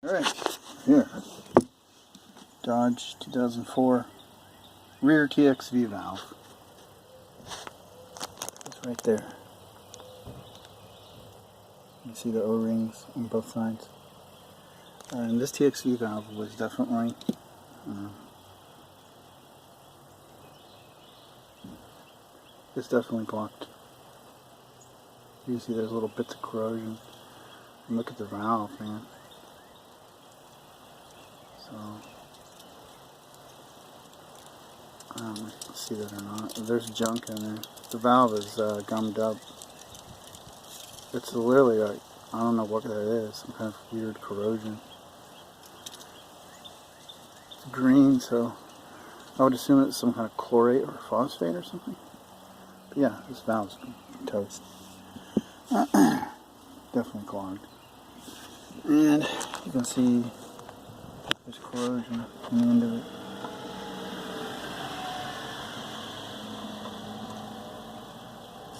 Alright, here. Dodge 2004 rear TXV valve. It's right there. You see the O-rings on both sides. And this TXV valve was definitely it's definitely blocked. You see there's little bits of corrosion. And look at the valve, man. So I don't know if you can see that or not. There's junk in there. The valve is gummed up. It's literally like, I don't know what that is, some kind of weird corrosion. It's green, so I would assume it's some kind of chlorate or phosphate or something. But yeah, this valve's toast. Definitely clogged. And you can see there's corrosion on the end of it.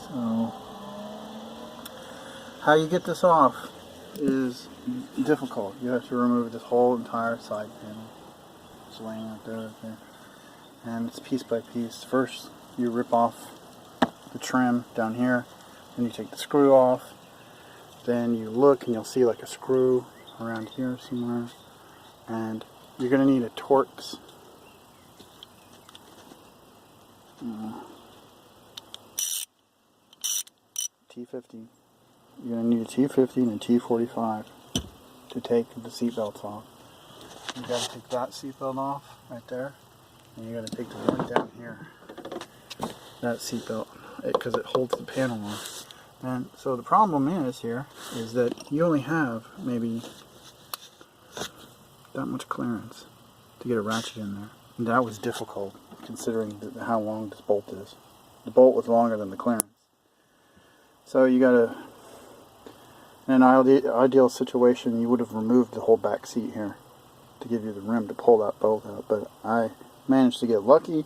So how you get this off is difficult. You have to remove this whole entire side panel. It's laying right there. And it's piece by piece. First you rip off the trim down here, then you take the screw off, then you look and you'll see like a screw around here somewhere, and you're going to need a Torx T50. You're going to need a T50 and a T45 to take the seat belts off. You got to take that seat belt off right there, and you got to take the one down here, that seat belt, because it holds the panel on. And so the problem is that you only have maybe that much clearance to get a ratchet in there. And that was difficult considering how long this bolt is. The bolt was longer than the clearance. So you gotta, in an ideal situation, you would have removed the whole back seat here to give you the room to pull that bolt out. But I managed to get lucky,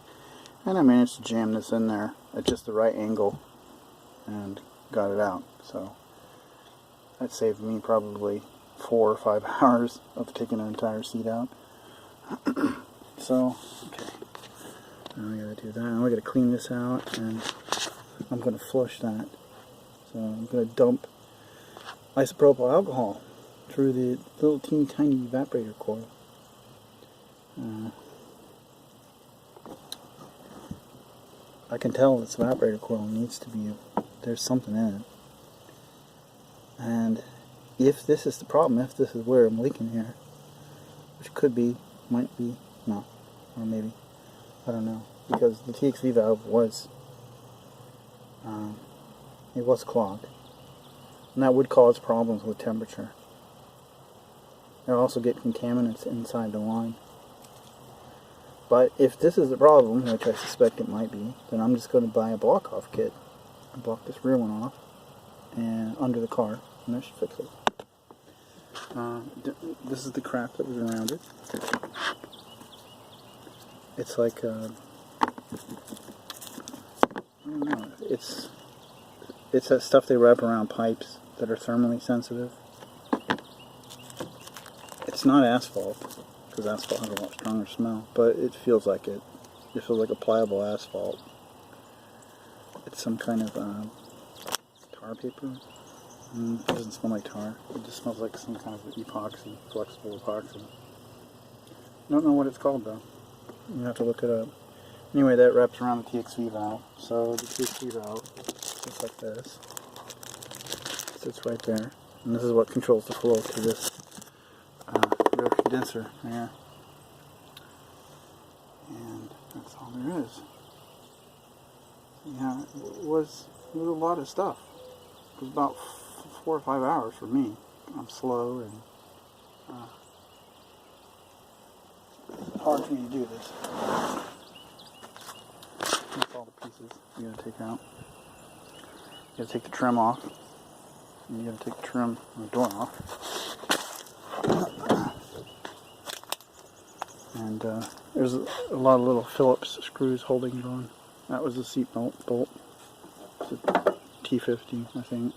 and I managed to jam this in there at just the right angle and got it out. So that saved me probably 4 or 5 hours of taking an entire seat out. So, okay. Now we gotta do that. Now we gotta clean this out, and I'm gonna flush that. So I'm gonna dump isopropyl alcohol through the little teeny tiny evaporator coil. I can tell this evaporator coil needs to be, there's something in it. And if this is the problem, if this is where I'm leaking here, which could be, might be, no, or maybe, I don't know, because the TXV valve was, it was clogged, and that would cause problems with temperature. You'll also get contaminants inside the line. But if this is the problem, which I suspect it might be, then I'm just going to buy a block-off kit and block this rear one off and under the car, and that should fix it. This is the crap that was around it. It's like, I don't know, it's that stuff they wrap around pipes that are thermally sensitive. It's not asphalt, because asphalt has a lot stronger smell, but it feels like it. It feels like a pliable asphalt. It's some kind of tar paper. It doesn't smell like tar. It just smells like some kind of epoxy, flexible epoxy. I don't know what it's called though. You have to look it up. Anyway, that wraps around the TXV valve. So the TXV valve sits like this. It sits right there. And this is what controls the flow to this rear condenser there. And that's all there is. Yeah, it was a lot of stuff. It was about 4 or 5 hours for me. I'm slow and it's hard for me to do this. That's all the pieces you gotta take out. You gotta take the trim off. And you gotta take the trim on the door off. And there's a lot of little Phillips screws holding it on. That was the seat bolt. It's a T50, I think.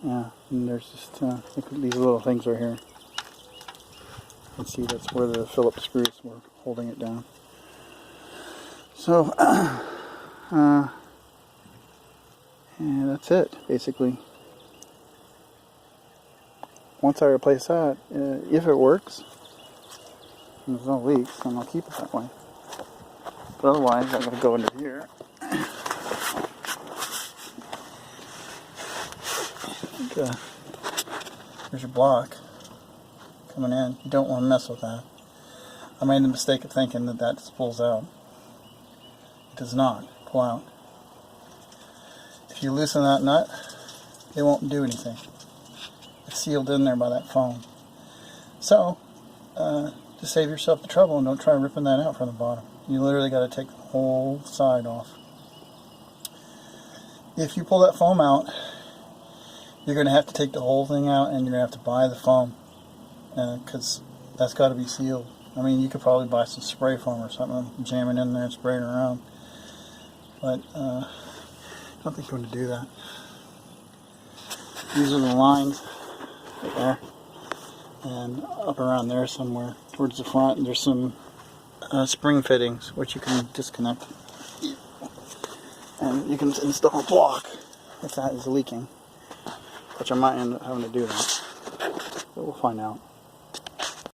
Yeah, and there's just look at these little things right here. You can see that's where the Phillips screws were holding it down. So, and that's it, basically. Once I replace that, if it works, and there's no leaks, then I'll keep it that way. But otherwise, I'm going to go into here. There's your block coming in. You don't want to mess with that. I made the mistake of thinking that that just pulls out. It does not pull out. If you loosen that nut, it won't do anything. It's sealed in there by that foam. So, to save yourself the trouble, and don't try ripping that out from the bottom. You literally got to take the whole side off. If you pull that foam out, you're going to have to take the whole thing out, and you're going to have to buy the foam, because that's got to be sealed. I mean, you could probably buy some spray foam or something, jam it in there and spray it around. But I don't think you're going to do that. These are the lines right there, and up around there somewhere towards the front there's some spring fittings which you can disconnect, and you can install a block if that is leaking, which I might end up having to do that, but we'll find out.